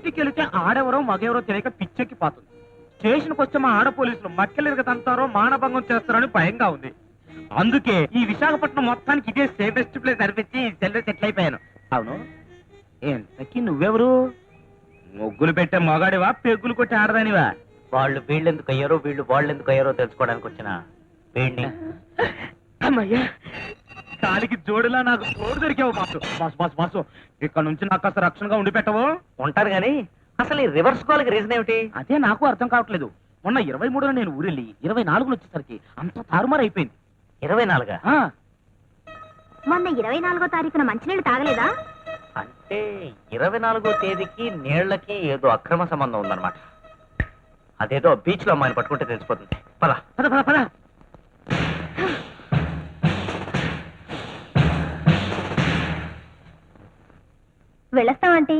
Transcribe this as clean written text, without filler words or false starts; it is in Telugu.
సిటీకి వెళితే ఆడెవరో మగెవరో తెలియక పిచ్చెక్కి పోతుంది. స్టేషన్కి వచ్చే మా ఆడ పోలీసులు మక్కెలు తంతారో మానభంగం చేస్తారని భయంగా ఉంది. అందుకే ఈ విశాఖపట్నం మొత్తానికి ఇదే సేఫెస్ట్ ప్లేస్ అనిపించి సెల్ సెటిల్ అయిపోయాను. అవును, ఎంతకి నువ్వెవరు? ముగ్గులు పెట్టే మగాడివా, పెగ్గులు కొట్టి ఆడదానివా? వాళ్ళు వీళ్ళెందుకు అయ్యారో వీళ్ళు వాళ్ళెందుకు అయ్యారో తెలుసుకోవడానికి వచ్చిన వీడిని. అమ్మయ్యా, కాలికి జోడులా నాకు తోడు దొరికావు బాసు. బాసు బాసు బాసు, ఇక్కడ నుంచి నాకు కాస్త రక్షణగా ఉండి పెట్టవు? ఉంటారు గాని అసలు ఈ రివర్స్ కాల్ కి రీజన్ ఏమిటి? అదే నాకు అర్థం కావట్లేదు. మొన్న 23న నేను ఊరెళ్ళి 24 వచ్చేసరికి అంత తారుమారు అయిపోయింది. 24? మొన్న 24వ తారీఖున మంచినీళ్ళు తాగలేదా? అంటే 24వ తేదీకి నీళ్లకి ఏదో అక్రమ సంబంధం ఉందన్నమాట. అదేదో బీచ్ లో అమ్మాయిని పట్టుకుంటే తెలిసిపోతుంది. పద పద పద పద. వెళ్ళొస్తామంటే